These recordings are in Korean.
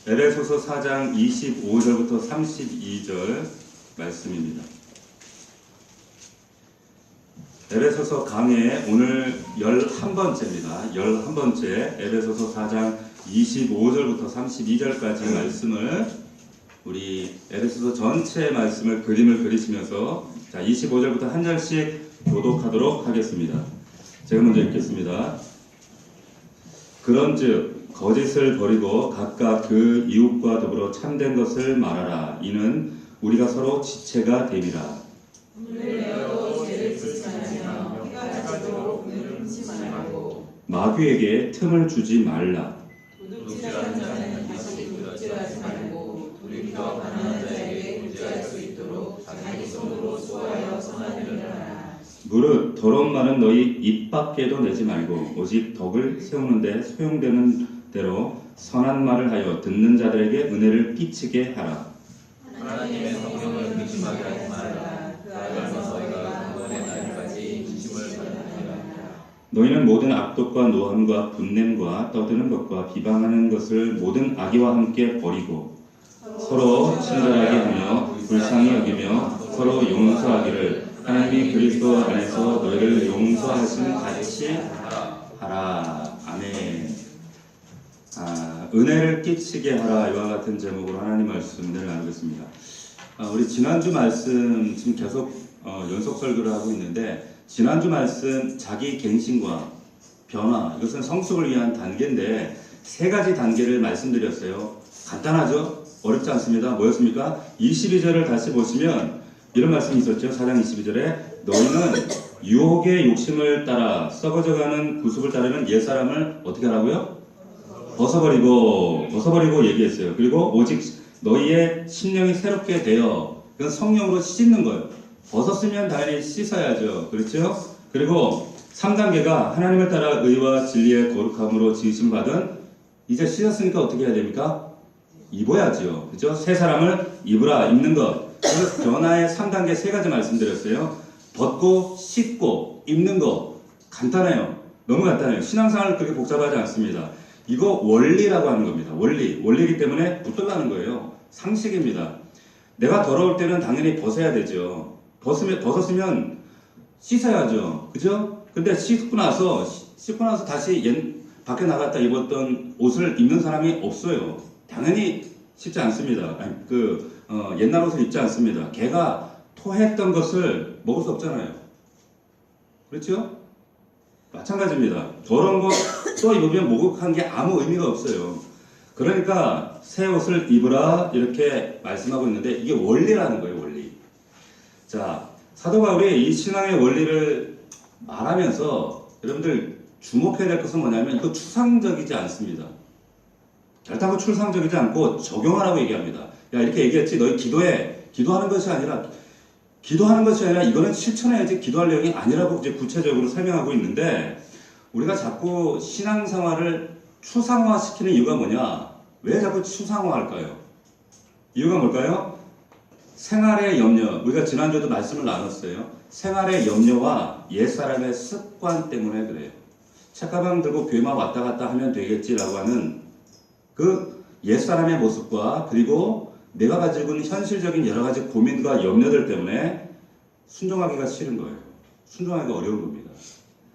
에베소서 4장 25절부터 32절 말씀입니다. 에베소서 강의 오늘 11번째입니다. 11번째 에베소서 4장 25절부터 32절까지 말씀을 우리 에베소서 전체 말씀을 그림을 그리시면서 자 25절부터 한 절씩 교독하도록 하겠습니다. 제가 먼저 읽겠습니다. 그런즉 거짓을 버리고 각각 그 이웃과 더불어 참된 것을 말하라. 이는 우리가 서로 지체가 됨이라. 마귀에게 틈을 주지 말라. 도둑질하는 자는 다시 도둑질하지 말고 돌이켜 가난한 자에게 구제할 수 있도록 자기 손으로 수고하여 선한 일을 하라. 무릇 더러운 말은 너희 입 밖에도 내지 말고 오직 덕을 세우는 데 소용되는 대로 선한 말을 하여 듣는 자들에게 은혜를 끼치게 하라. 하나님의 성령을 의심하게 하지 말라. 그 안에서 너희가 구원의 날까지 지침을 받으리라. 너희는 모든 악독과 노함과 분냄과 떠드는 것과 비방하는 것을 모든 악의와 함께 버리고 서로 친절하게 하며 불쌍히 여기며 서로 용서하기를 하나님이 그리스도 안에서 너희를 용서하신 같이 하라. 아멘. 은혜를 끼치게 하라. 이와 같은 제목으로 하나님 말씀을 나누겠습니다. 우리 지난주 말씀 지금 계속 연속 설교를 하고 있는데 지난주 말씀 자기 갱신과 변화 이것은 성숙을 위한 단계인데 세 가지 단계를 말씀드렸어요. 간단하죠? 어렵지 않습니다. 뭐였습니까? 22절을 다시 보시면 이런 말씀이 있었죠. 4장 22절에 너희는 유혹의 욕심을 따라 썩어져가는 구습을 따르는 옛사람을 어떻게 하라고요? 벗어버리고 얘기했어요. 그리고 오직 너희의 심령이 새롭게 되어 그건 성령으로 씻는 거예요. 벗었으면 당연히 씻어야죠. 그렇죠? 그리고 3단계가 하나님을 따라 의와 진리의 거룩함으로 지으심 받은 이제 씻었으니까 어떻게 해야 됩니까? 입어야죠. 그죠? 새 사람을 입으라. 입는 것. 그래서 변화의 3단계 세 가지 말씀드렸어요. 벗고 씻고 입는 거 간단해요. 너무 간단해요. 신앙생활 그렇게 복잡하지 않습니다. 이거 원리라고 하는 겁니다. 원리이기 때문에 붙들라는 거예요. 상식입니다. 내가 더러울 때는 당연히 벗어야 되죠. 벗었으면 씻어야죠. 그죠? 근데 씻고 나서 다시 밖에 나갔다 입었던 옷을 입는 사람이 없어요. 당연히 씻지 않습니다. 옛날 옷을 입지 않습니다. 개가 토했던 것을 먹을 수 없잖아요. 그렇죠? 마찬가지입니다. 더러운 거 또 입으면 목욕한 게 아무 의미가 없어요. 그러니까 새 옷을 입으라 이렇게 말씀하고 있는데 이게 원리라는 거예요. 원리. 자, 사도 바울이 이 신앙의 원리를 말하면서 여러분들 주목해야 될 것은 뭐냐면 이거 추상적이지 않습니다. 결단코 추상적이지 않고 적용하라고 얘기합니다. 야 이렇게 얘기했지 너희 기도해. 기도하는 것이 아니라 이거는 실천해야지 기도할 내용이 아니라고 이제 구체적으로 설명하고 있는데 우리가 자꾸 신앙생활을 추상화시키는 이유가 뭐냐? 왜 자꾸 추상화할까요? 이유가 뭘까요? 생활의 염려, 우리가 지난주에도 말씀을 나눴어요. 생활의 염려와 옛사람의 습관 때문에 그래요. 책가방 들고 교회만 왔다 갔다 하면 되겠지라고 하는 그 옛사람의 모습과 그리고 내가 가지고 있는 현실적인 여러 가지 고민과 염려들 때문에 순종하기가 싫은 거예요. 순종하기가 어려운 겁니다.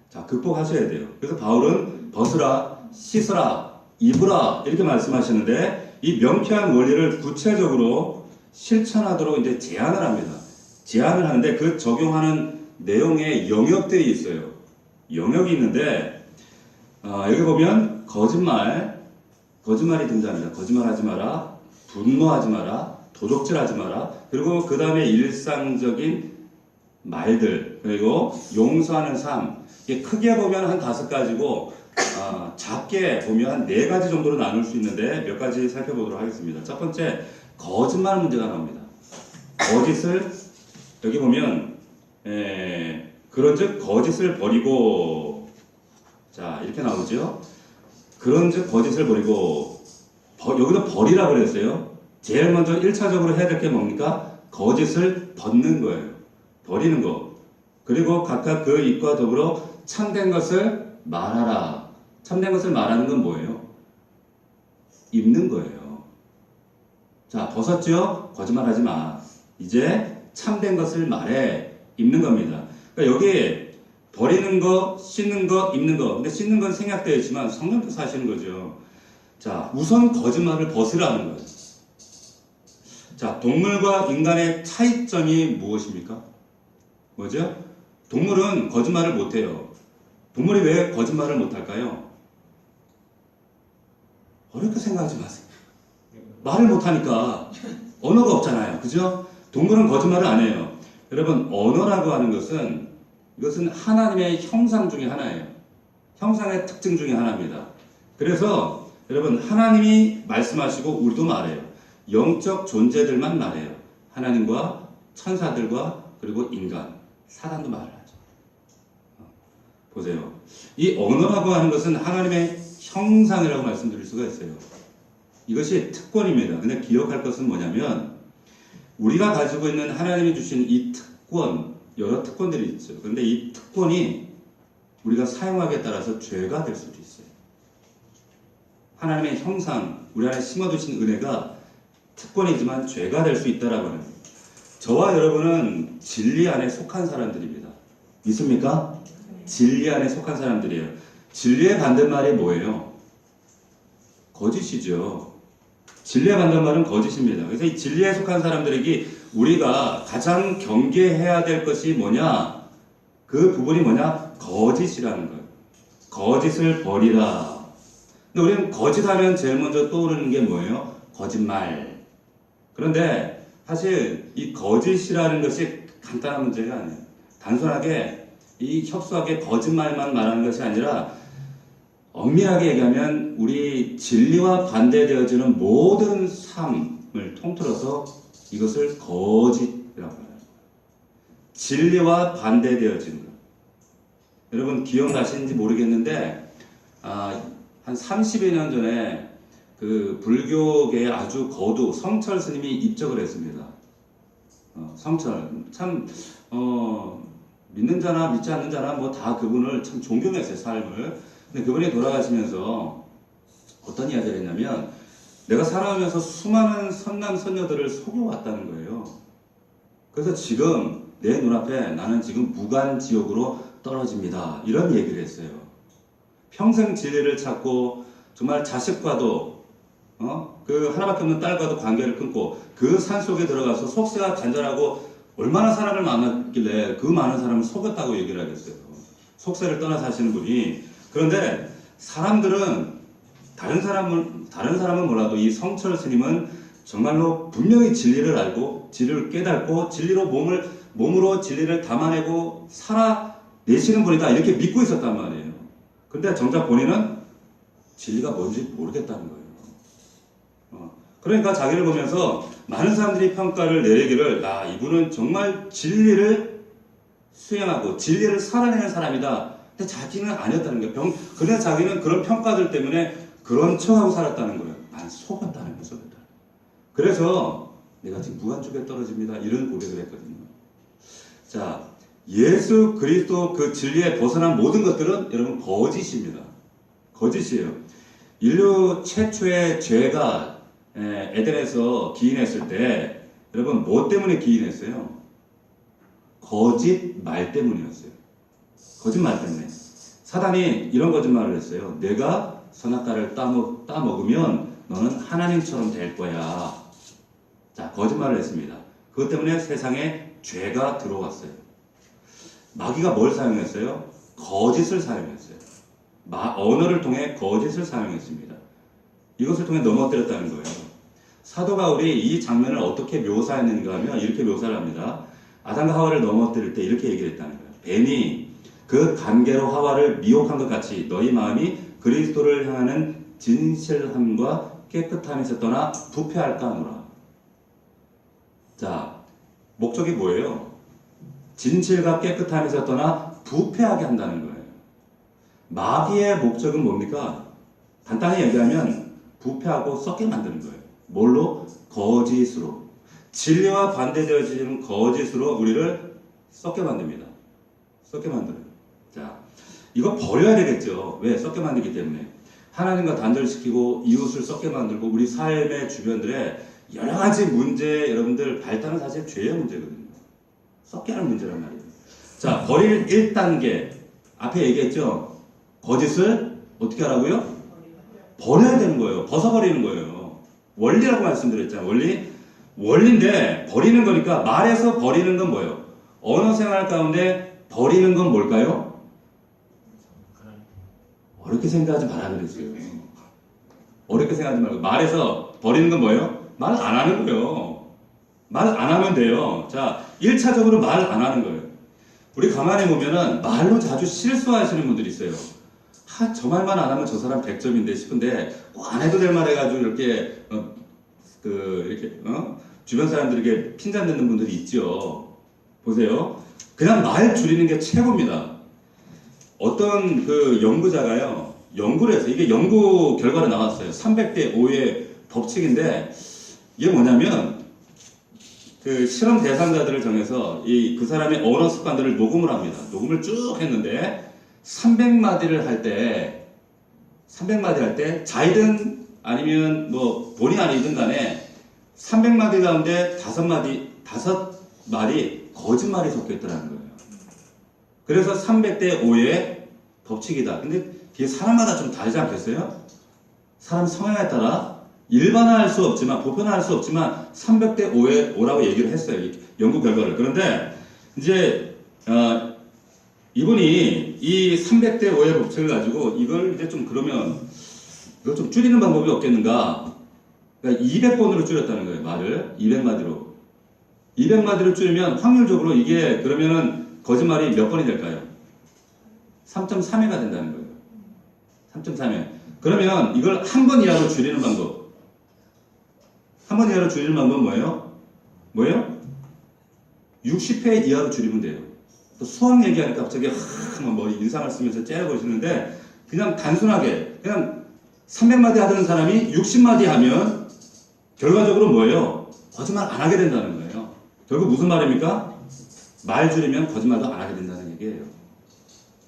자, 극복하셔야 돼요. 그래서 바울은 벗으라, 씻어라, 입으라 이렇게 말씀하시는데 이 명쾌한 원리를 구체적으로 실천하도록 이제 제안을 합니다. 제안을 하는데 그 적용하는 내용에 영역들이 있어요. 영역이 있는데 여기 보면 거짓말이 등장합니다. 거짓말하지 마라, 분노하지 마라, 도적질하지 마라. 그리고 그 다음에 일상적인 말들 그리고 용서하는 삶. 크게 보면 한 5가지고 작게 보면 한 4가지 정도로 나눌 수 있는데 몇 가지 살펴보도록 하겠습니다. 첫 번째 거짓말 문제가 나옵니다. 거짓을 여기 보면 그런즉 거짓을 버리고 자 이렇게 나오죠. 그런즉 거짓을 버리고 여기도 버리라고 그랬어요. 제일 먼저 1차적으로 해야 될 게 뭡니까? 거짓을 벗는 거예요. 버리는 거. 그리고 각각 그 입과 더불어 참된 것을 말하라. 참된 것을 말하는 건 뭐예요? 입는 거예요. 자, 벗었죠? 거짓말하지 마. 이제 참된 것을 말해. 입는 겁니다. 그러니까 여기 버리는 거, 씻는 거, 입는 거. 근데 씻는 건 생략되어 있지만 성령께서 하시는 거죠. 자, 우선 거짓말을 벗으라는 거예요. 자, 동물과 인간의 차이점이 무엇입니까? 뭐죠? 동물은 거짓말을 못해요. 동물이 왜 거짓말을 못할까요? 어렵게 생각하지 마세요. 말을 못하니까 언어가 없잖아요. 그죠? 동물은 거짓말을 안 해요. 여러분, 언어라고 하는 것은 이것은 하나님의 형상 중에 하나예요. 형상의 특징 중에 하나입니다. 그래서 여러분, 하나님이 말씀하시고 우리도 말해요. 영적 존재들만 말해요. 하나님과 천사들과 그리고 인간, 사람도 말을 하죠. 보세요. 이 언어라고 하는 것은 하나님의 형상이라고 말씀드릴 수가 있어요. 이것이 특권입니다. 근데 기억할 것은 뭐냐면 우리가 가지고 있는 하나님이 주신 이 특권, 여러 특권들이 있죠. 그런데 이 특권이 우리가 사용하기에 따라서 죄가 될 수도 있어요. 하나님의 형상, 우리 안에 심어두신 은혜가 특권이지만 죄가 될 수 있다라고 하는 거예요. 저와 여러분은 진리 안에 속한 사람들입니다. 믿습니까? 진리 안에 속한 사람들이에요. 진리의 반대말이 뭐예요? 거짓이죠. 진리의 반대말은 거짓입니다. 그래서 이 진리에 속한 사람들에게 우리가 가장 경계해야 될 것이 뭐냐? 그 부분이 뭐냐? 거짓이라는 거예요. 거짓을 버리라. 근데 우리는 거짓하면 제일 먼저 떠오르는 게 뭐예요? 거짓말. 그런데 사실 이 거짓이라는 것이 간단한 문제가 아니에요. 단순하게 이 협소하게 거짓말만 말하는 것이 아니라 엄밀하게 얘기하면 우리 진리와 반대되어지는 모든 삶을 통틀어서 이것을 거짓이라고 해요. 진리와 반대되어지는 것. 여러분 기억나시는지 모르겠는데 한 30여 년 전에 그 불교계의 아주 거두 성철 스님이 입적을 했습니다. 성철 참 믿는 자나 믿지 않는 자나 뭐 다 그분을 참 존경했어요, 삶을. 근데 그분이 돌아가시면서 어떤 이야기를 했냐면 내가 살아오면서 수많은 선남 선녀들을 속여왔다는 거예요. 그래서 지금 내 눈앞에 나는 지금 무간지옥으로 떨어집니다. 이런 얘기를 했어요. 평생 진리를 찾고 정말 자식과도 그 하나밖에 없는 딸과도 관계를 끊고 그 산속에 들어가서 속세가 간절하고 얼마나 사람을 만났길래 그 많은 사람을 속였다고 얘기를 하겠어요. 속세를 떠나 사시는 분이. 그런데 사람들은 다른 사람은 몰라도 이 성철 스님은 정말로 분명히 진리를 알고 진리를 깨닫고 진리로 몸으로 진리를 담아내고 살아내시는 분이다 이렇게 믿고 있었단 말이에요. 근데 정작 본인은 진리가 뭔지 모르겠다는 거예요. 그러니까 자기를 보면서 많은 사람들이 평가를 내리기를 이분은 정말 진리를 수행하고 진리를 살아내는 사람이다. 근데 자기는 아니었다는 거예요. 그런데 자기는 그런 평가들 때문에 그런 척하고 살았다는 거예요. 난 속았다는 거죠. 그래서 내가 지금 무간쪽에 떨어집니다. 이런 고백을 했거든요. 자, 예수 그리스도 그 진리에 벗어난 모든 것들은 여러분 거짓입니다. 거짓이에요. 인류 최초의 죄가 에덴에서 기인했을 때 여러분 뭐 때문에 기인했어요? 거짓말 때문이었어요. 거짓말 때문에. 사단이 이런 거짓말을 했어요. 내가 선악과를 따먹으면 너는 하나님처럼 될 거야. 자, 거짓말을 했습니다. 그것 때문에 세상에 죄가 들어왔어요. 마귀가 뭘 사용했어요? 거짓을 사용했어요. 언어를 통해 거짓을 사용했습니다. 이것을 통해 넘어뜨렸다는 거예요. 사도 바울이 이 장면을 어떻게 묘사했는가 하면 이렇게 묘사를 합니다. 아담과 하와를 넘어뜨릴 때 이렇게 얘기를 했다는 거예요. 뱀이 그 관계로 하와를 미혹한 것 같이 너희 마음이 그리스도를 향하는 진실함과 깨끗함에서 떠나 부패할까 하노라. 자, 목적이 뭐예요? 진실과 깨끗함에서 떠나 부패하게 한다는 거예요. 마귀의 목적은 뭡니까? 간단히 얘기하면 부패하고 썩게 만드는 거예요. 뭘로? 거짓으로. 진리와 반대되어지는 거짓으로 우리를 썩게 만듭니다. 썩게 만들어요. 자, 이거 버려야 되겠죠. 왜? 썩게 만들기 때문에. 하나님과 단절시키고 이웃을 썩게 만들고 우리 삶의 주변들에 여러 가지 문제 여러분들 발단은 사실 죄의 문제거든요. 썩게 하는 문제란 말이에요. 자, 버릴 1단계 앞에 얘기했죠. 거짓을 어떻게 하라고요? 버려야 되는 거예요. 벗어버리는 거예요. 원리라고 말씀드렸잖아요. 원리인데 버리는 거니까 말에서 버리는 건 뭐예요? 언어 생활 가운데 버리는 건 뭘까요? 어렵게 생각하지 말아 그랬어요. 어렵게 생각하지 말고 말에서 버리는 건 뭐예요? 말 안 하는 거예요. 말 안 하면 돼요. 자, 1차적으로 말 안 하는 거예요. 우리 가만히 보면은 말로 자주 실수하시는 분들이 있어요. 저 말만 안 하면 저 사람 100점인데 싶은데 꼭 안 해도 될 말 해가지고 이렇게 주변 사람들에게 핀잔 듣는 분들이 있죠. 보세요. 그냥 말 줄이는 게 최고입니다. 어떤 그 연구자가요, 연구를 해서 이게 연구 결과로 나왔어요. 300대 5의 법칙인데 이게 뭐냐면 그 실험 대상자들을 정해서 그 사람의 언어 습관들을 녹음을 합니다. 녹음을 쭉 했는데 300마디를 할 때 자이든 아니면 뭐 본의 아니든 간에 300마디 가운데 5마디 거짓말이 섞여 있더라는 거예요. 그래서 300대 5의 법칙이다. 근데 이게 사람마다 좀 다르지 않겠어요? 사람 성향에 따라 일반화할 수 없지만, 보편화할 수 없지만 300대 5라고 얘기를 했어요. 이 연구 결과를. 그런데 이제 이분이 이 300대 5의 법칙을 가지고 이걸 이제 좀 그러면 이걸 좀 줄이는 방법이 없겠는가? 그러니까 200번으로 줄였다는 거예요. 말을 200마디로. 200마디로 줄이면 확률적으로 이게 그러면은 거짓말이 몇 번이 될까요? 3.3회가 된다는 거예요. 3.3회. 그러면 이걸 한 번 이하로 줄이는 방법. 한 번 이하로 줄이는 방법은 뭐예요? 60회 이하로 줄이면 돼요. 또 수학 얘기하니까 갑자기 머리 인상을 쓰면서 째려보시는데 그냥 단순하게 그냥 300마디 하던 사람이 60마디 하면 결과적으로 뭐예요? 거짓말 안 하게 된다는 거예요. 결국 무슨 말입니까? 말 줄이면 거짓말도 안 하게 된다는 얘기예요.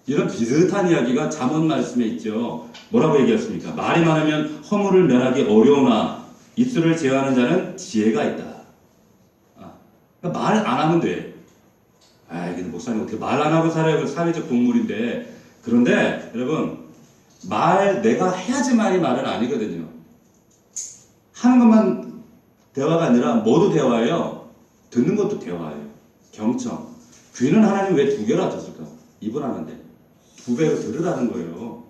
이런 비슷한 이야기가 잠언 말씀에 있죠. 뭐라고 얘기했습니까? 말이 많으면 허물을 면하기 어려우나 입술을 제어하는 자는 지혜가 있다. 그러니까 말 안 하면 돼. 근데 목사님 어떻게 말 안 하고 살아요? 사회적 동물인데. 그런데 여러분 내가 해야지만이 말은 아니거든요. 하는 것만 대화가 아니라 뭐도 대화예요. 듣는 것도 대화예요. 경청. 귀는 하나님 왜 2개로 하셨을까? 입은 하는데 2배로 들으라는 거예요.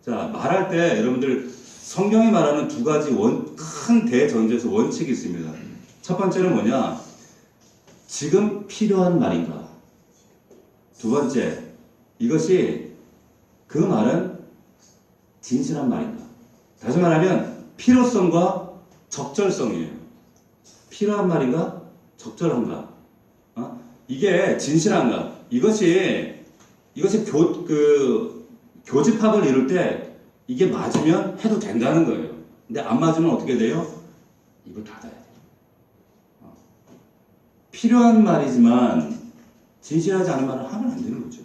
자, 말할 때 여러분들 성경이 말하는 2가지 큰 대전제에서 원칙이 있습니다. 첫 번째는 뭐냐? 지금 필요한 말인가? 두 번째, 이것이 그 말은 진실한 말인가? 다시 말하면 필요성과 적절성이에요. 필요한 말인가? 적절한가? 이게 진실한가? 이것이 교집합을 이룰 때 이게 맞으면 해도 된다는 거예요. 근데 안 맞으면 어떻게 돼요? 입을 닫아야 돼요. 필요한 말이지만 진실하지 않은 말을 하면 안 되는 거죠.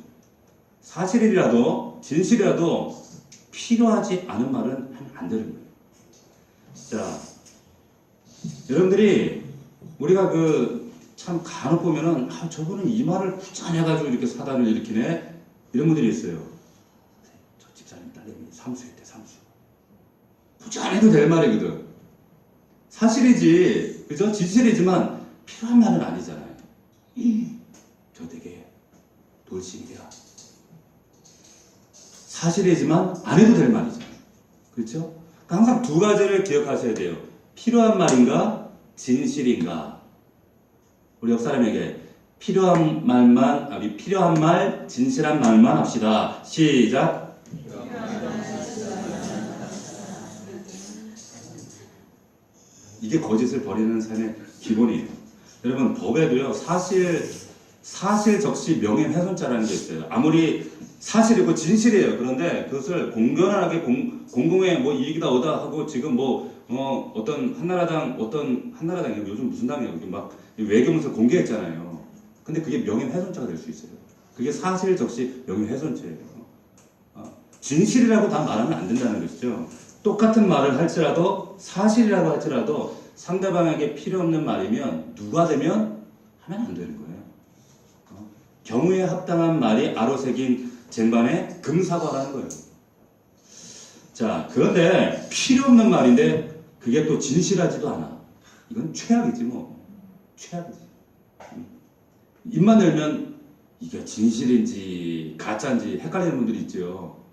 사실이라도 진실이라도 필요하지 않은 말은 하면 안 되는 거예요. 자, 여러분들이 우리가 참 간혹 보면은 저분은 이 말을 굳이 안 해가지고 이렇게 사단을 일으키네 이런 분들이 있어요. 저 집사님 딸내미 삼수했대 삼수. 굳이 안 해도 될 말이거든. 사실이지, 그죠? 진실이지만 필요한 말은 아니잖아요. 저 되게 돌싱이야. 사실이지만 안 해도 될 말이잖아요. 그렇죠? 그러니까 항상 2가지를 기억하셔야 돼요. 필요한 말인가, 진실인가. 우리 옆 사람에게 필요한 말, 진실한 말만 합시다. 시작. 이게 거짓을 버리는 삶의 기본이에요. 여러분, 법에도요, 사실 적시 명예훼손죄라는 게 있어요. 아무리 사실이고 진실이에요. 그런데 그것을 공견하게 공공의 이익이다 오다 하고 지금 어떤 한나라당이 요즘 무슨 당이에요? 막 외교문서 공개했잖아요. 근데 그게 명예훼손죄가 될 수 있어요. 그게 사실 적시 명예훼손죄예요. 진실이라고 다 말하면 안 된다는 것이죠. 똑같은 말을 할지라도 사실이라고 할지라도 상대방에게 필요 없는 말이면 누가 되면 하면 안 되는 거예요. 경우에 합당한 말이 아로새긴 쟁반에 금사과라는 거예요. 자, 그런데 필요 없는 말인데 그게 또 진실하지도 않아. 이건 최악이지 뭐. 최악이지. 입만 열면 이게 진실인지 가짜인지 헷갈리는 분들이 있죠.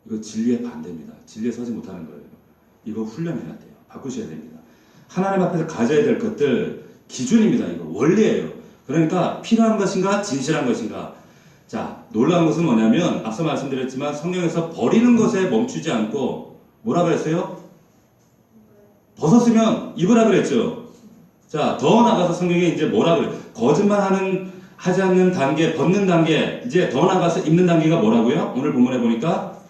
이거 진리의 반대입니다. 진리에 서지 못하는 거예요. 이거 훈련해야 돼요. 바꾸셔야 됩니다. 하나님 앞에서 가져야 될 것들 기준입니다. 이거 원리예요. 그러니까 필요한 것인가 진실한 것인가. 자, 놀라운 것은 뭐냐면 앞서 말씀드렸지만 성경에서 버리는 것에 멈추지 않고 뭐라 그랬어요? 벗었으면 입으라 그랬죠. 자, 더 나가서 성경에 이제 뭐라 그래? 하지 않는 단계, 벗는 단계, 이제 더 나가서 입는 단계가 뭐라고요? 오늘 본문에 보니까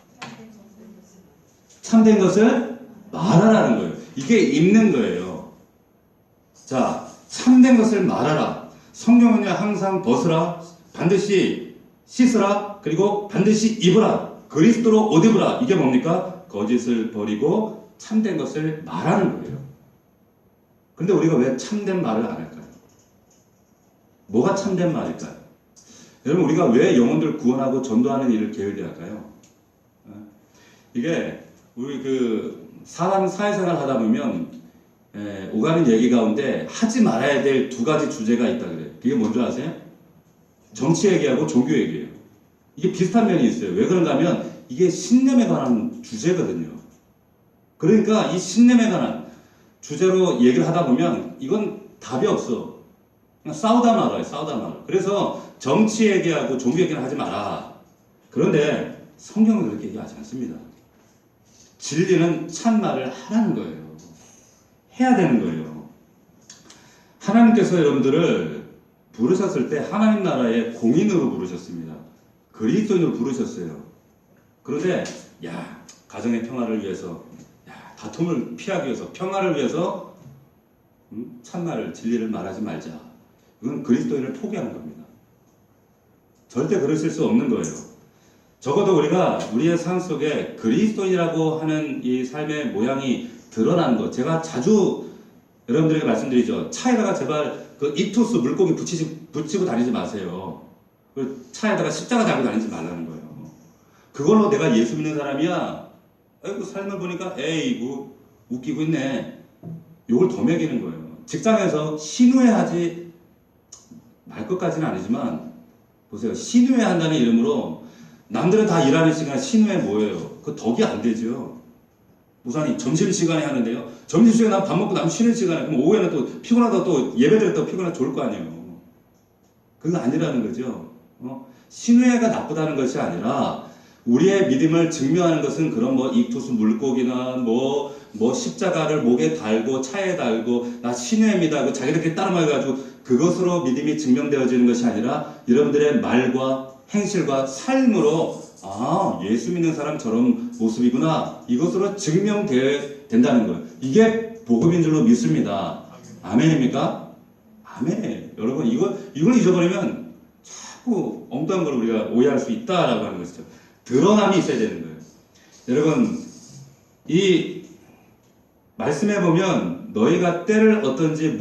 참된 것을 말하라는 거예요. 이게 입는 거예요. 자, 참된 것을 말하라. 성경은요, 항상 벗으라, 반드시 씻으라, 그리고 반드시 입으라. 그리스도로 옷 입으라. 이게 뭡니까? 거짓을 버리고 참된 것을 말하는 거예요. 근데 우리가 왜 참된 말을 안 할까요? 뭐가 참된 말일까요? 여러분, 우리가 왜 영혼들 구원하고 전도하는 일을 계획해야 할까요? 이게 우리 사람 사회생활 하다 보면 오가는 얘기 가운데 하지 말아야 될 두 가지 주제가 있다 그래요. 그게 뭔지 아세요? 정치 얘기하고 종교 얘기예요. 이게 비슷한 면이 있어요. 왜 그런가 하면 이게 신념에 관한 주제거든요. 그러니까 이 신념에 관한 주제로 얘기를 하다 보면 이건 답이 없어. 그냥 싸우다 말아요. 싸우다 말아. 그래서 정치 얘기하고 종교 얘기는 하지 마라. 그런데 성경은 그렇게 얘기하지 않습니다. 진리는 참말을 하라는 거예요. 해야 되는 거예요. 하나님께서 여러분들을 부르셨을 때 하나님 나라의 공인으로 부르셨습니다. 그리스도인으로 부르셨어요. 그런데 가정의 평화를 위해서, 다툼을 피하기 위해서, 평화를 위해서 참말을, 진리를 말하지 말자. 이건 그리스도인을 포기하는 겁니다. 절대 그러실 수 없는 거예요. 적어도 우리가 우리의 삶 속에 그리스도인이라고 하는 이 삶의 모양이 드러나는 것. 제가 자주 여러분들에게 말씀드리죠. 차에다가 제발 이투스 물고기 붙이고 다니지 마세요. 차에다가 십자가 달고 다니지 말라는 거예요. 그걸로 내가 예수 믿는 사람이야. 아이고, 삶을 보니까 뭐 웃기고 있네. 요걸 더 먹이는 거예요. 직장에서 신우회하지 말 것까지는 아니지만 보세요. 신우회 한다는 이름으로 남들은 다 일하는 시간에 신우회 뭐예요? 그거 덕이 안 되죠. 우선 점심시간에 하는데요. 점심시간에 밥 먹고 나면 쉬는 시간에, 그럼 오후에는 또 피곤하다, 또 예배 드렸다고 피곤하다 좋을 거 아니에요. 그거 아니라는 거죠. 신우회가 나쁘다는 것이 아니라 우리의 믿음을 증명하는 것은 그런 이투스 물고기나 십자가를 목에 달고 차에 달고 나 신우회입니다. 자기들끼리 따라 말해가지고 그것으로 믿음이 증명되어지는 것이 아니라 여러분들의 말과 행실과 삶으로 예수 믿는 사람 저런 모습이구나. 이것으로 증명되어야 된다는 거예요. 이게 복음인 줄로 믿습니다. 아멘입니까? 아멘이에요. 여러분, 이걸 잊어버리면 자꾸 엉뚱한 걸 우리가 오해할 수 있다라고 하는 것이죠. 드러남이 있어야 되는 거예요. 여러분, 이 말씀해 보면 너희가 때를 어떤지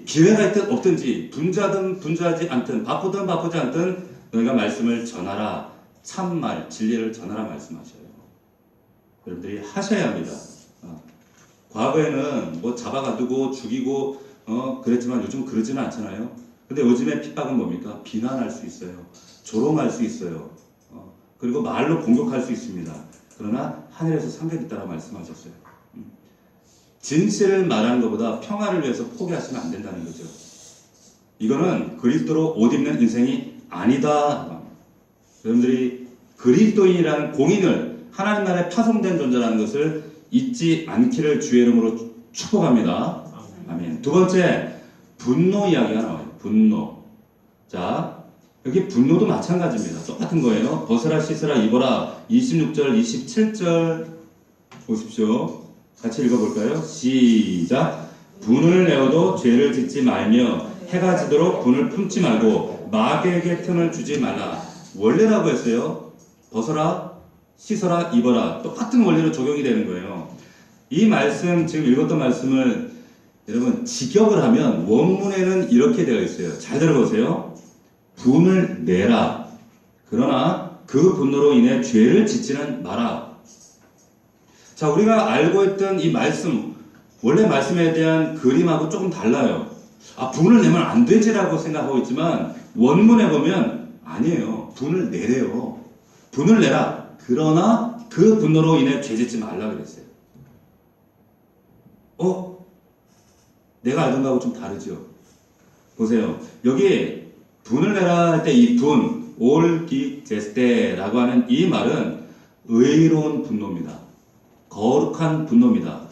기회가 있든 없든지 분주하든 분주하지 않든 바쁘든 바쁘지 않든 너희가 말씀을 전하라. 참말, 진리를 전하라 말씀하셔요. 여러분들이 하셔야 합니다. 과거에는 잡아가두고 죽이고 그랬지만 요즘 그러지는 않잖아요. 근데 요즘의 핍박은 뭡니까? 비난할 수 있어요. 조롱할 수 있어요. 그리고 말로 공격할 수 있습니다. 그러나 하늘에서 상급이 있다고 말씀하셨어요. 진실을 말하는 것보다 평화를 위해서 포기하시면 안 된다는 거죠. 이거는 그리스도로 옷 입는 인생이 아니다. 여러분들이 그리스도인이라는 공인을 하나님 나라에 파송된 존재라는 것을 잊지 않기를 주의 이름으로 축복합니다. 아멘. 두 번째, 분노 이야기가 나와요. 분노. 자, 여기 분노도 마찬가지입니다. 똑같은 거예요. 벗으라, 씻으라, 입어라. 26절, 27절 보십시오. 같이 읽어볼까요? 시작. 분을 내어도 죄를 짓지 말며 해가 지도록 분을 품지 말고 마귀에게 틈을 주지 말라. 원래라고 했어요. 벗어라, 씻어라, 입어라. 똑같은 원리로 적용이 되는 거예요. 이 말씀, 지금 읽었던 말씀을 여러분 직역을 하면 원문에는 이렇게 되어 있어요. 잘 들어보세요. 분을 내라. 그러나 그 분노로 인해 죄를 짓지는 마라. 자, 우리가 알고 있던 이 말씀, 원래 말씀에 대한 그림하고 조금 달라요. 아, 분을 내면 안 되지라고 생각하고 있지만 원문에 보면 아니에요. 분을 내래요. 분을 내라. 그러나 그 분노로 인해 죄 짓지 말라 그랬어요. 내가 알던 거하고 좀 다르죠. 보세요. 여기 분을 내라 할 때 이 분, 올기제스테라고 하는 이 말은 의로운 분노입니다. 거룩한 분노입니다.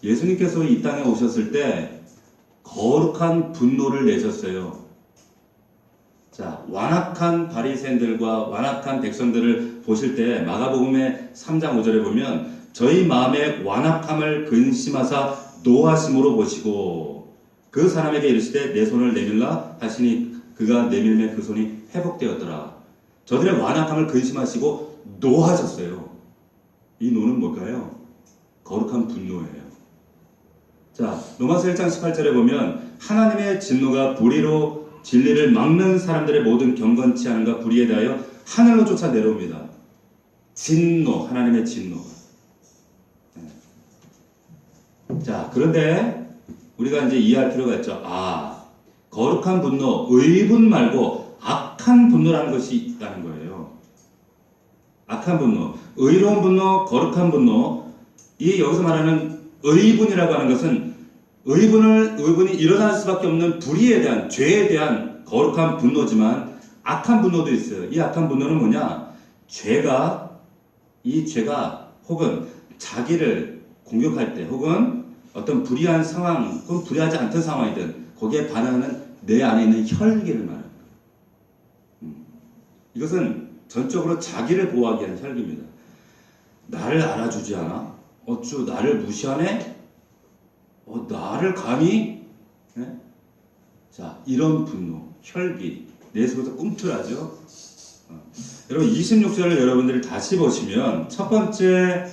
예수님께서 이 땅에 오셨을 때 거룩한 분노를 내셨어요. 자, 완악한 바리새인들과 완악한 백성들을 보실 때 마가복음의 3장 5절에 보면 저희 마음의 완악함을 근심하사 노하심으로 보시고 그 사람에게 이르시되 내 손을 내밀라 하시니 그가 내밀매 그 손이 회복되었더라. 저들의 완악함을 근심하시고 노하셨어요. 이 노는 뭘까요? 거룩한 분노예요. 자, 로마서 1장 18절에 보면 하나님의 진노가 불의로 진리를 막는 사람들의 모든 경건치 않은가 불의에 대하여 하늘로 쫓아 내려옵니다. 진노, 하나님의 진노. 자, 그런데 우리가 이제 이해할 필요가 있죠. 거룩한 분노, 의분 말고 악한 분노라는 것이 있다는 거예요. 악한 분노, 의로운 분노, 거룩한 분노. 이 여기서 말하는 의분이라고 하는 것은 의분이 일어날 수밖에 없는 불의에 대한, 죄에 대한 거룩한 분노지만 악한 분노도 있어요. 이 악한 분노는 뭐냐? 이 죄가 혹은 자기를 공격할 때 혹은 어떤 불의한 상황 혹은 불의하지 않던 상황이든 거기에 반응하는 내 안에 있는 혈기를 말하는 거예요. 이것은 전적으로 자기를 보호하기 위한 혈기입니다. 나를 알아주지 않아? 어쭈 나를 무시하네? 나를 감히? 네? 자, 이런 분노, 혈기, 내 속에서 꿈틀하죠? 여러분 26절을 여러분들이 다시 보시면 첫 번째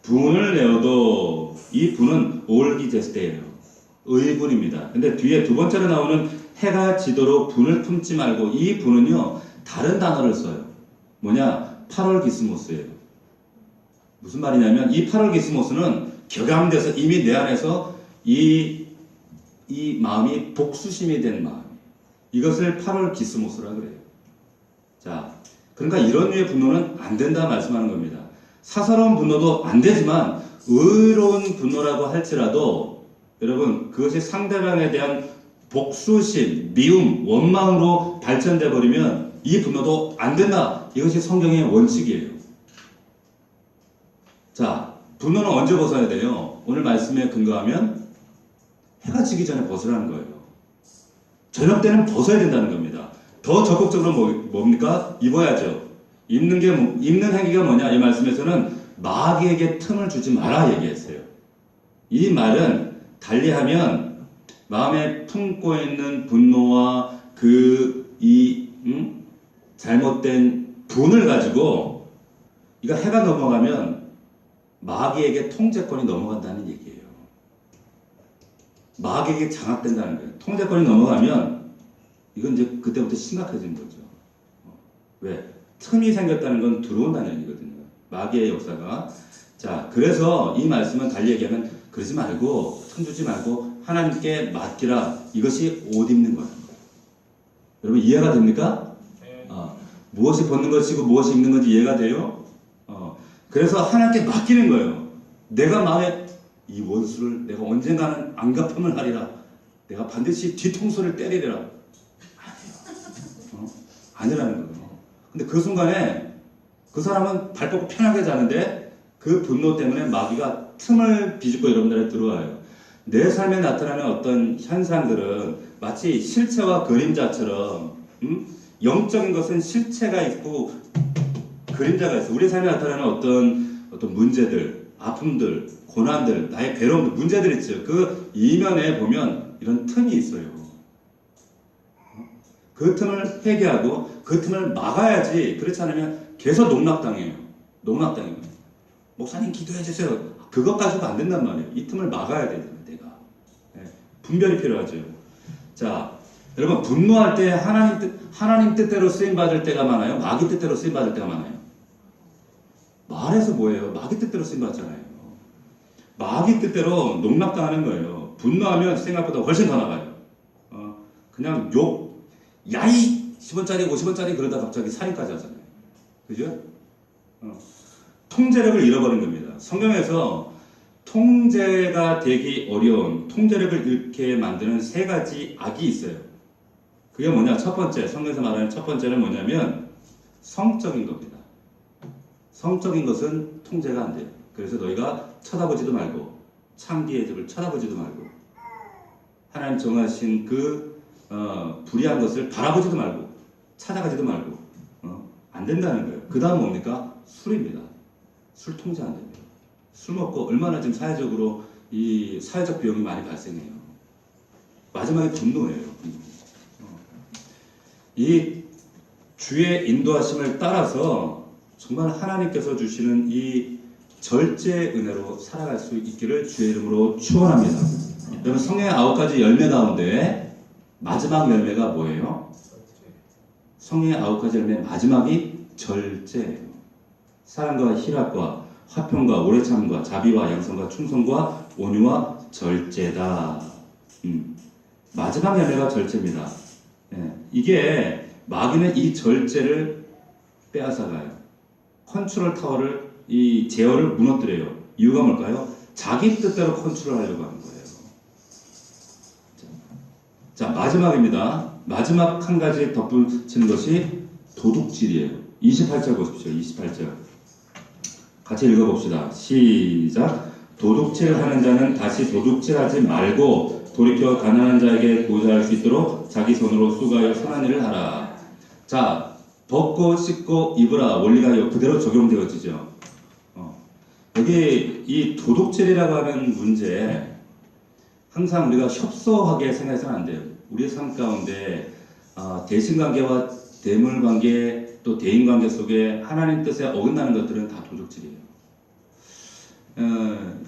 분을 내어도 이 분은 올기제스테예요. 의분입니다. 근데 뒤에 두 번째로 나오는 해가 지도록 분을 품지 말고 이 분은요 다른 단어를 써요. 뭐냐? 파롤기스모스예요. 무슨 말이냐면 이 파롤기스모스는 격양돼서 이미 내 안에서 이 마음이 복수심이 된 마음. 이것을 파롤기스모스라 그래요. 자, 그러니까 이런 류의 분노는 안 된다 말씀하는 겁니다. 사사로운 분노도 안 되지만 의로운 분노라고 할지라도 여러분 그것이 상대방에 대한 복수심, 미움, 원망으로 발전돼 버리면 이 분노도 안 된다. 이것이 성경의 원칙이에요. 자, 분노는 언제 벗어야 돼요? 오늘 말씀에 근거하면 해가 지기 전에 벗으라는 거예요. 저녁 때는 벗어야 된다는 겁니다. 더 적극적으로 뭡니까? 입어야죠. 입는 행위가 뭐냐? 이 말씀에서는 마귀에게 틈을 주지 마라 얘기했어요. 이 말은 달리하면 마음에 품고 있는 분노와 잘못된 분을 가지고 이거 해가 넘어가면 마귀에게 통제권이 넘어간다는 얘기예요. 마귀에게 장악된다는 거예요. 통제권이 넘어가면 이건 이제 그때부터 심각해지는 거죠. 왜? 틈이 생겼다는 건 들어온다는 얘기거든요. 마귀의 역사가. 자, 그래서 이 말씀은 달리 얘기하면 그러지 말고 틈 주지 말고 하나님께 맡기라. 이것이 옷 입는 거예요. 여러분 이해가 됩니까? 무엇이 벗는 것이고 무엇이 입는 건지 이해가 돼요? 그래서 하나님께 맡기는 거예요. 내가 마음에 이 원수를 내가 언젠가는 안갚음을 하리라. 내가 반드시 뒤통수를 때리리라. 아니에요. 아니라는 거예요. 근데 그 순간에 그 사람은 발 뻗고 편하게 자는데 그 분노 때문에 마귀가 틈을 비집고 여러분들한테 들어와요. 내 삶에 나타나는 어떤 현상들은 마치 실체와 그림자처럼 영적인 것은 실체가 있고 그림자가 있어. 우리 삶에 나타나는 어떤 문제들, 아픔들, 고난들, 나의 괴로움들, 문제들 있죠. 그 이면에 보면 이런 틈이 있어요. 그 틈을 회개하고 그 틈을 막아야지. 그렇지 않으면 계속 농락당해요. 농락당해요. 목사님 기도해 주세요. 그것 가지고 안 된단 말이에요. 이 틈을 막아야 돼요. 내가. 네. 분별이 필요하죠. 자, 여러분 분노할 때 하나님 뜻대로 쓰임 받을 때가 많아요. 마귀 뜻대로 쓰임 받을 때가 많아요. 말해서 뭐예요? 마귀 뜻대로 쓰임 받잖아요. 마귀 뜻대로 농락당하는 거예요. 분노하면 생각보다 훨씬 더 나가요. 그냥 욕, 야이 10원짜리 50원짜리 그러다 갑자기 살인까지 하잖아요. 그죠? 통제력을 잃어버린 겁니다. 성경에서 통제가 되기 어려운 통제력을 잃게 만드는 세 가지 악이 있어요. 그게 뭐냐? 첫 번째, 성경에서 말하는 첫 번째는 뭐냐면 성적인 겁니다. 성적인 것은 통제가 안 돼요. 그래서 너희가 쳐다보지도 말고 창기의 집을 쳐다보지도 말고 하나님 정하신 그 불의한 것을 바라보지도 말고 찾아가지도 말고 안 된다는 거예요. 그 다음 뭡니까? 술입니다. 술 통제 안 됩니다. 술 먹고 얼마나 지금 사회적으로 이 사회적 비용이 많이 발생해요. 마지막에 분노예요. 이 주의 인도하심을 따라서 정말 하나님께서 주시는 이 절제 은혜로 살아갈 수 있기를 주의 이름으로 축원합니다. 여러분 성령의 9가지 열매 가운데 마지막 열매가 뭐예요? 성령의 9가지 열매 마지막이 절제예요. 사랑과 희락과 화평과 오래 참음과 자비와 양성과 충성과 온유와 절제다. 마지막 열매가 절제입니다. 예, 이게 마귀는 이 절제를 빼앗아가요. 컨트롤 타워를 이 제어를 무너뜨려요. 이유가 뭘까요? 자기 뜻대로 컨트롤하려고 하는 거예요. 자 마지막입니다. 마지막 한 가지 덧붙이는 것이 도둑질이에요. 28절 보십시오. 28절 같이 읽어봅시다. 시작. 도둑질하는 자는 다시 도둑질하지 말고 돌이켜 가난한 자에게 구제할 수 있도록 자기 손으로 수고하여 선한 일을 하라. 자, 벗고 씻고 입으라 원리가 그대로 적용되어지죠. 여기 이 도둑질이라고 하는 문제 항상 우리가 협소하게 생각해서는 안 돼요. 우리의 삶 가운데 대신관계와 대물관계 또 대인관계 속에 하나님 뜻에 어긋나는 것들은 다 도둑질이에요.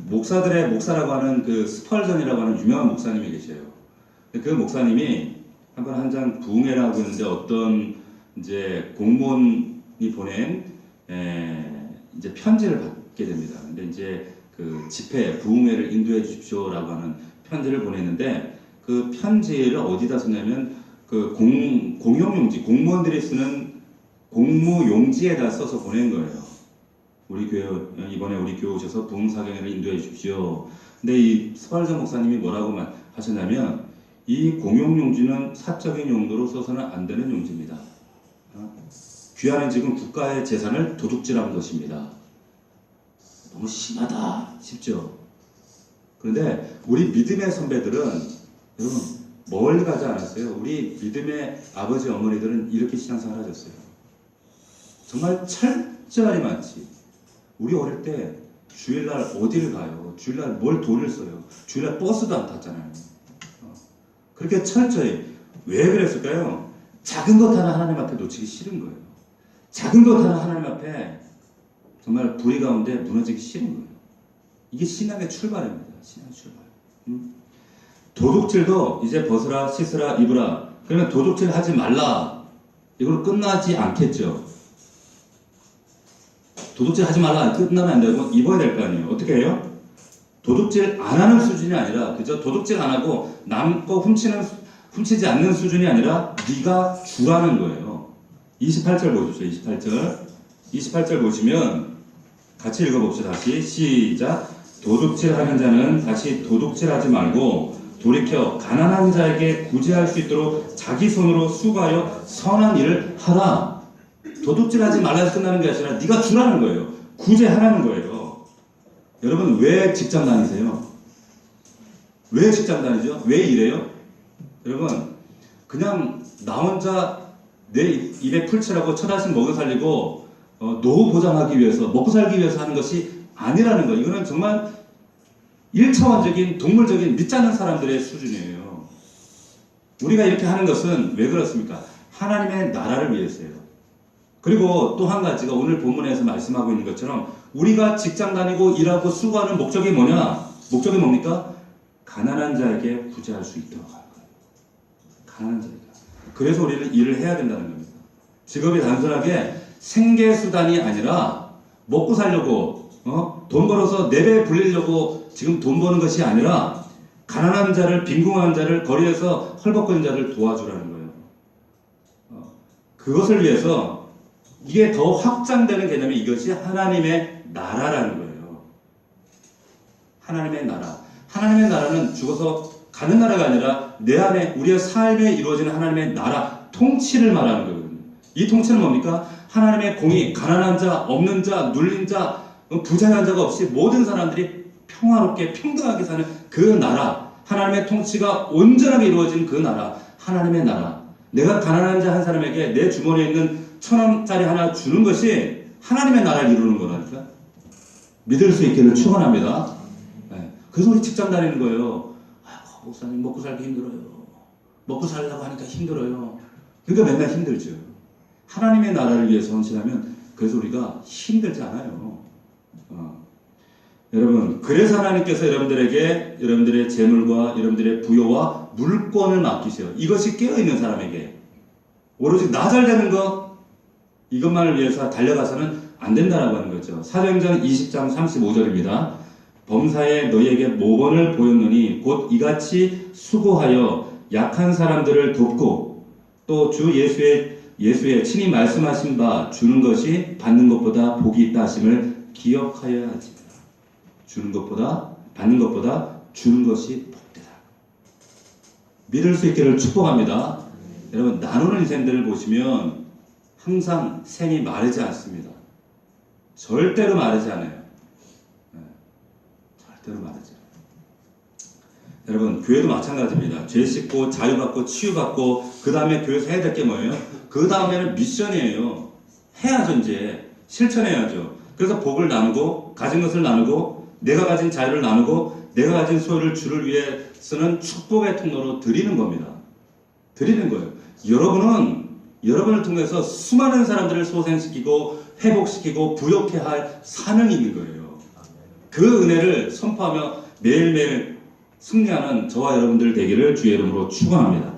목사라고 하는 그 스펄전이라고 하는 유명한 목사님이 계셔요. 그 목사님이 한번 한 장 부흥회라고 했는데 어떤 이제 공무원이 보낸 이제 편지를 받게 됩니다. 근데 이제 그 집회 부흥회를 인도해 주십시오라고 하는 편지를 보냈는데 그 편지를 어디다 썼냐면 그 공용용지 공무원들이 쓰는 공무용지에다 써서 보낸 거예요. 우리 교회 이번에 우리 교회 오셔서 부흥사경회를 인도해 주십시오. 근데 이 스펄전 목사님이 뭐라고 하셨냐면 이 공용용지는 사적인 용도로 써서는 안 되는 용지입니다. 귀하는 지금 국가의 재산을 도둑질한 것입니다. 너무 심하다 싶죠. 그런데 우리 믿음의 선배들은 여러분 멀리 가지 않았어요. 우리 믿음의 아버지 어머니들은 이렇게 신앙생활 하셨어요. 정말 철저하리 많지. 우리 어릴 때 주일날 어디를 가요? 주일날 뭘 돈을 써요? 주일날 버스도 안 탔잖아요. 그렇게 철저히. 왜 그랬을까요? 작은 것 하나 하나님 앞에 놓치기 싫은 거예요. 작은 것 하나 하나님 앞에 정말 불의 가운데 무너지기 싫은 거예요. 이게 신앙의 출발입니다. 신앙의 출발. 도둑질도 이제 벗으라, 씻으라, 입으라. 그러면 도둑질 하지 말라. 이걸로 끝나지 않겠죠. 도둑질 하지 말라. 끝나면 안 되고 입어야 될 거 아니에요. 어떻게 해요? 도둑질 안 하는 수준이 아니라 그죠? 도둑질 안 하고 남 거 훔치지 않는 수준이 아니라 네가 주라는 거예요. 28절 보십시오. 28절 보시면 같이 읽어봅시다. 다시 시작. 도둑질하는 자는 다시 도둑질하지 말고 돌이켜 가난한 자에게 구제할 수 있도록 자기 손으로 수고하여 선한 일을 하라. 도둑질하지 말라서 끝나는 게 아니라 네가 주라는 거예요. 구제하라는 거예요. 여러분 왜 직장 다니세요? 왜 직장 다니죠? 왜 일해요? 여러분 그냥 나 혼자 내 입에 풀칠하고 처다신 먹여 살리고 노후 보장하기 위해서 먹고 살기 위해서 하는 것이 아니라는 거. 이거는 정말 1차원적인 동물적인 믿지 않는 사람들의 수준이에요. 우리가 이렇게 하는 것은 왜 그렇습니까? 하나님의 나라를 위해서예요. 그리고 또 한 가지가 오늘 본문에서 말씀하고 있는 것처럼 우리가 직장 다니고 일하고 수고하는 목적이 뭐냐? 목적이 뭡니까? 가난한 자에게 부자할 수 있도록 하는 거예요. 가난한 자에게. 그래서 우리는 일을 해야 된다는 겁니다. 직업이 단순하게 생계수단이 아니라 먹고 살려고 돈 벌어서 내 배 불리려고 지금 돈 버는 것이 아니라 가난한 자를, 빈궁한 자를, 거리에서 헐벗거리는 자를 도와주라는 거예요. 그것을 위해서 이게 더 확장되는 개념이 이것이 하나님의 나라라는 거예요. 하나님의 나라. 하나님의 나라는 죽어서 가는 나라가 아니라 내 안에 우리의 삶에 이루어지는 하나님의 나라, 통치를 말하는 거거든요. 이 통치는 뭡니까? 하나님의 공의, 가난한 자, 없는 자, 눌린 자, 부자한 자가 없이 모든 사람들이 평화롭게 평등하게 사는 그 나라, 하나님의 통치가 온전하게 이루어진 그 나라, 하나님의 나라. 내가 가난한 자 한 사람에게 내 주머니에 있는 1,000원짜리 하나 주는 것이 하나님의 나라를 이루는 거라니까. 믿을 수 있기를 축원합니다. 네. 그래서 우리 직장 다니는 거예요. 아, 목사님 먹고 살기 힘들어요. 먹고 살려고 하니까 힘들어요. 그러니까 맨날 힘들죠. 하나님의 나라를 위해서 헌신하면 그래서 우리가 힘들지 않아요. 여러분, 그래서 하나님께서 여러분들에게 여러분들의 재물과 여러분들의 부여와 물권을 맡기세요. 이것이 깨어있는 사람에게. 오로지 나 잘 되는 것, 이것만을 위해서 달려가서는 안 된다라고 하는 거죠. 사도행전 20장 35절입니다. 범사에 너희에게 모범을 보였노니 곧 이같이 수고하여 약한 사람들을 돕고 또 주 예수의 친히 말씀하신 바 주는 것이 받는 것보다 복이 있다 하심을 기억하여야 하지. 주는 것보다 받는 것보다 주는 것이 복되다. 믿을 수 있기를 축복합니다. 여러분, 나누는 인생들을 보시면 항상 샘이 마르지 않습니다. 절대로 마르지 않아요. 네, 절대로 마르지 않아요. 여러분, 교회도 마찬가지입니다. 죄 씻고 자유받고 치유받고 그 다음에 교회에서 해야 될 게 뭐예요? 그 다음에는 미션이에요. 해야죠. 이제 실천해야죠. 그래서 복을 나누고 가진 것을 나누고 내가 가진 자유를 나누고 내가 가진 소유를 주를 위해 쓰는 축복의 통로로 드리는 겁니다. 드리는 거예요. 여러분은 여러분을 통해서 수많은 사람들을 소생시키고 회복시키고 부욕해 할 사명이 있는 거예요. 그 은혜를 선포하며 매일매일 승리하는 저와 여러분들 되기를 주의 이름으로 축원합니다.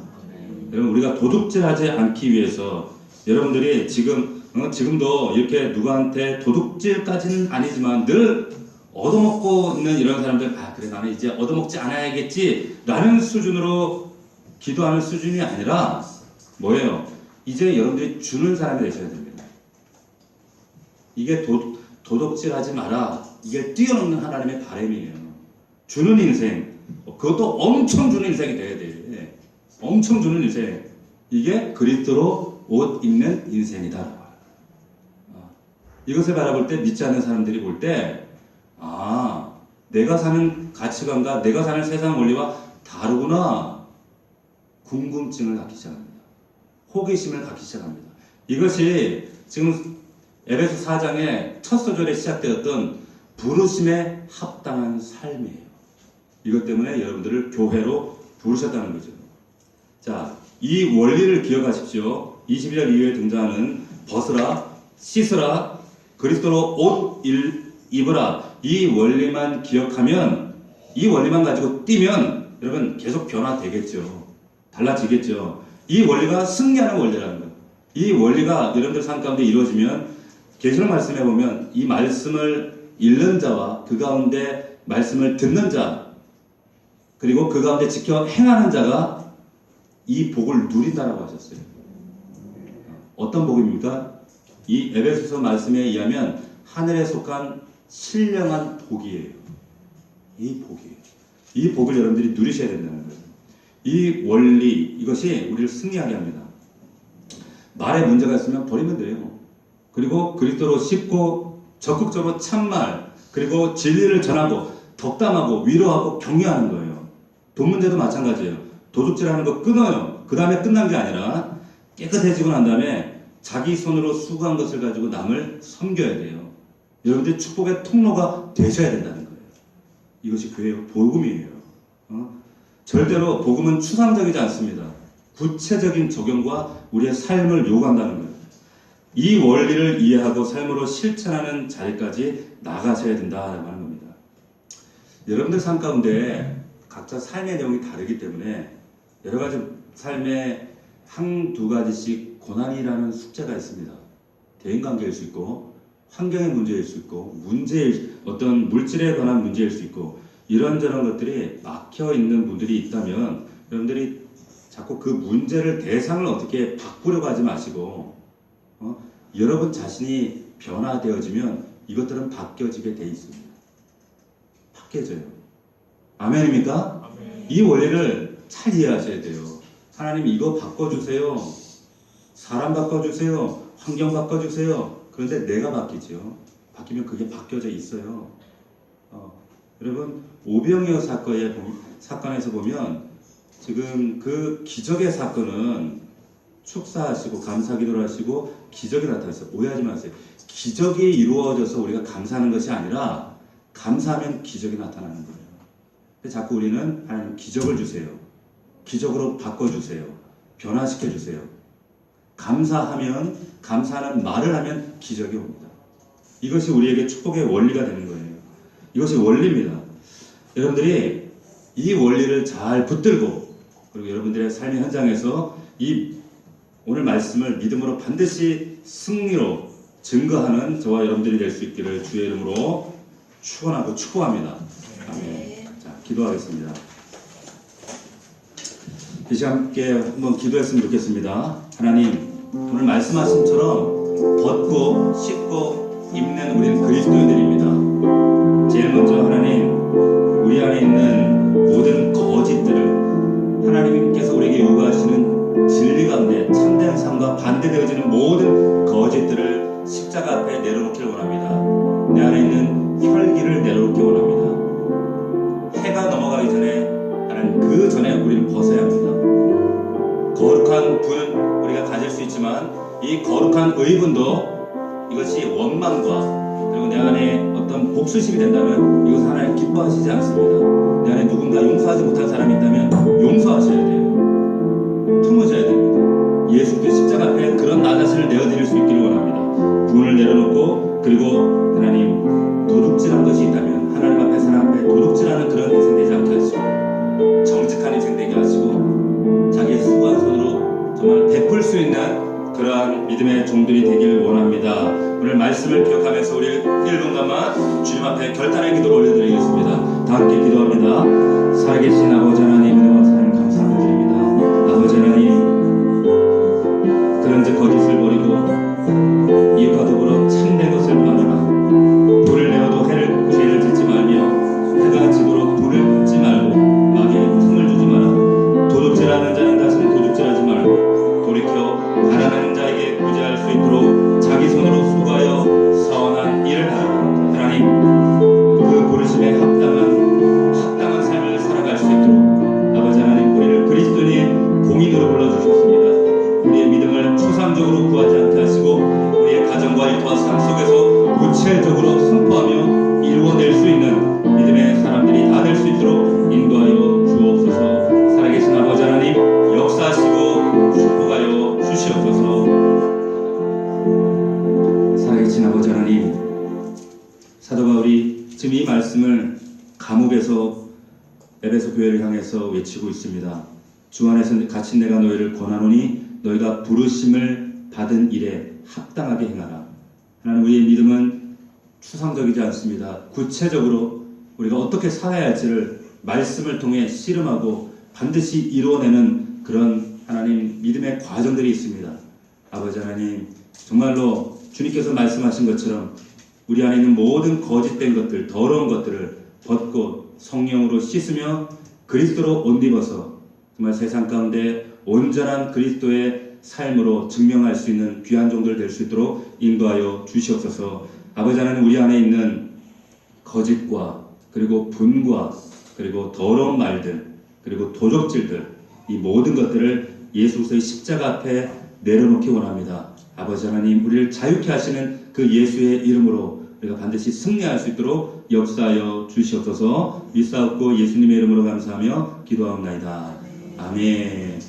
여러분, 우리가 도둑질하지 않기 위해서 여러분들이 지금도 이렇게 누구한테 도둑질까지는 아니지만 늘 얻어먹고 있는 이런 사람들, 그래 나는 이제 얻어먹지 않아야겠지 라는 수준으로 기도하는 수준이 아니라 뭐예요? 이제 여러분들이 주는 사람이 되셔야 됩니다. 이게 도둑질하지 마라. 이게 뛰어넘는 하나님의 바람이에요. 주는 인생, 그것도 엄청 주는 인생이 돼야 돼. 엄청 주는 인생. 이게 그리스도로 옷 입는 인생이다. 이것을 바라볼 때 믿지 않는 사람들이 볼 때 내가 사는 가치관과 내가 사는 세상 원리와 다르구나. 궁금증을 갖기 시작합니다. 호기심을 갖기 시작합니다. 이것이 지금 에베소 4장의 첫 소절에 시작되었던 부르심에 합당한 삶이에요. 이것 때문에 여러분들을 교회로 부르셨다는 거죠. 자, 이 원리를 기억하십시오. 21절 이후에 등장하는 벗으라, 씻으라, 그리스도로 옷 입으라. 이 원리만 기억하면, 이 원리만 가지고 뛰면 여러분 계속 변화되겠죠. 달라지겠죠. 이 원리가 승리하는 원리라는 거예요. 이 원리가 여러분들 삶 가운데 이루어지면 계시록 말씀해 보면 이 말씀을 읽는 자와 그 가운데 말씀을 듣는 자 그리고 그 가운데 지켜 행하는 자가 이 복을 누린다라고 하셨어요. 어떤 복입니까? 이 에베소서 말씀에 의하면 하늘에 속한 신령한 복이에요. 이 복이에요. 이 복을 여러분들이 누리셔야 된다는 거예요. 이 원리, 이것이 우리를 승리하게 합니다. 말에 문제가 있으면 버리면 돼요. 그리고 그리스도로 씹고 적극적으로 참말, 그리고 진리를 전하고 덕담하고 위로하고 격려하는 거예요. 돈 문제도 마찬가지예요. 도둑질하는 거 끊어요. 그 다음에 끝난 게 아니라 깨끗해지고 난 다음에 자기 손으로 수고한 것을 가지고 남을 섬겨야 돼요. 여러분들이 축복의 통로가 되셔야 된다는 거예요. 이것이 교회의 복음이에요. 절대로 복음은 추상적이지 않습니다. 구체적인 적용과 우리의 삶을 요구한다는 거예요. 이 원리를 이해하고 삶으로 실천하는 자리까지 나가셔야 된다라고 하는 겁니다. 여러분들 삶 가운데 각자 삶의 내용이 다르기 때문에 여러 가지 삶의 한두 가지씩 고난이라는 숙제가 있습니다. 대인관계일 수 있고 환경의 문제일 수 있고 어떤 물질에 관한 문제일 수 있고 이런저런 것들이 막혀 있는 분들이 있다면 여러분들이 자꾸 그 문제를 대상을 어떻게 바꾸려고 하지 마시고 여러분 자신이 변화되어지면 이것들은 바뀌어지게 돼 있습니다. 바뀌어져요. 아멘입니까? 아멘. 이 원리를 잘 이해하셔야 돼요. 하나님 이거 바꿔주세요. 사람 바꿔주세요. 환경 바꿔주세요. 그런데 내가 바뀌죠. 바뀌면 그게 바뀌어져 있어요. 여러분 오병이어 사건에서 보면 지금 그 기적의 사건은 축사하시고 감사기도를 하시고 기적이 나타났어요. 오해하지 마세요. 기적이 이루어져서 우리가 감사하는 것이 아니라 감사하면 기적이 나타나는 거예요. 근데 자꾸 우리는 하나님 기적을 주세요. 기적으로 바꿔주세요. 변화시켜주세요. 감사하면 감사하는 말을 하면 기적이 옵니다. 이것이 우리에게 축복의 원리가 되는 거예요. 이것이 원리입니다. 여러분들이 이 원리를 잘 붙들고 그리고 여러분들의 삶의 현장에서 이 오늘 말씀을 믿음으로 반드시 승리로 증거하는 저와 여러분들이 될 수 있기를 주의 이름으로 축원하고 축복합니다. 아멘. 자, 기도하겠습니다. 이 시간 함께 한번 기도했으면 좋겠습니다. 하나님, 오늘 말씀하신처럼 벗고 씻고 입는 우리는 그리스도인들입니다. 제일 먼저 하나님, 우리 안에 있는 모든 거짓들을 하나님께서 우리에게 요구하시는 진리 가운데 참된 삶과 반대되어지는 모든 거짓들을 십자가 앞에 내려놓기를 원합니다. 내 안에 있는 혈기를 내려놓기 원합니다. 해가 넘어가기 전에 하나님 그 전에 우리는 벗어야 합니다. 거룩한 분은 우리가 가질 수 있지만 이 거룩한 의분도 이것이 원망과 그리고 내 안에 어떤 복수심이 된다면 이것은 하나님 기뻐하시지 않습니다. 내 안에 누군가 용서하지 못한 사람이 있다면 용서하셔야 돼요. 품어줘야 됩니다. 예수 그리스도 십자가 앞에 그런 나 자신을 내어드릴 수 있기를 원합니다. 분을 내려놓고 그리고 하나님 도둑질한 것이 있다면 하나님 앞에 사람 앞에 도둑질하는 그런 인생 되지 않게 하시고 정직한 인생 되게 하시고 자기의 수고한 손으로 정말 베풀 수 있는 그러한 믿음의 종들이 되기를 원합니다. 오늘 말씀을 기억하면서 우리 1분간만 주님 앞에 결단의 기도를 올려드리겠습니다. 다 함께 기도합니다. 살아계신 아버지 하나님 은혜와 사랑을 감사합니다. 드립니다. 아버지 하나님 그런즉 거짓을 버리고 이웃과 더불어 참된 것을 말하라. 불을 내어도 죄를 짓지 말며 해가 지도록 불을 묻지 말고 마귀에 틈을 주지 마라. 도둑질하는 자는 다시는 도둑질하지 말고 돌이켜 가난한 자에게 구제할 수 있도록 자기 손으로 수고하여 선한 일을 하라. 하나님 그 부르심에 합당한 삶을 살아갈 수 있도록 아버지 하나님 우리를 그리스도인의 공인으로 불러주셨습니다. 우리의 믿음을 추상적으로 구하지 않게 하시고 우리의 가정과 일터와 삶 속에서 구체적으로 선포하며 이루어낼 수 있는 믿음의 사람들이 다 될 수 있도록 인도하여 주옵소서. 살아계신 아버지 하나님 역사하시고 축복하여 주시옵소서. 살아계신 아버지 하나님 사도 바울이 지금 이 말씀을 감옥에서 에베소 교회를 향해서 외치고 있습니다. 주 안에서 갇힌 내가 너희를 권하노니 너희가 부르심을 받은 일에 합당하게 행하라. 하나님 우리의 믿음은 추상적이지 않습니다. 구체적으로 우리가 어떻게 살아야 할지를 말씀을 통해 씨름하고 반드시 이루어내는 그런 하나님 믿음의 과정들이 있습니다. 아버지 하나님 정말로 주님께서 말씀하신 것처럼 우리 안에 있는 모든 거짓된 것들 더러운 것들을 벗고 성령으로 씻으며 그리스도로 옷 입어서 정말 세상 가운데 온전한 그리스도의 삶으로 증명할 수 있는 귀한 종들 될 수 있도록 인도하여 주시옵소서. 아버지 하나님 우리 안에 있는 거짓과 그리고 분과 그리고 더러운 말들 그리고 도적질들 이 모든 것들을 예수 그리스도의 십자가 앞에 내려놓기 원합니다. 아버지 하나님 우리를 자유케 하시는 그 예수의 이름으로 우리가 반드시 승리할 수 있도록 역사하여 주시옵소서. 믿사옵고 예수님의 이름으로 감사하며 기도하옵나이다. 아멘.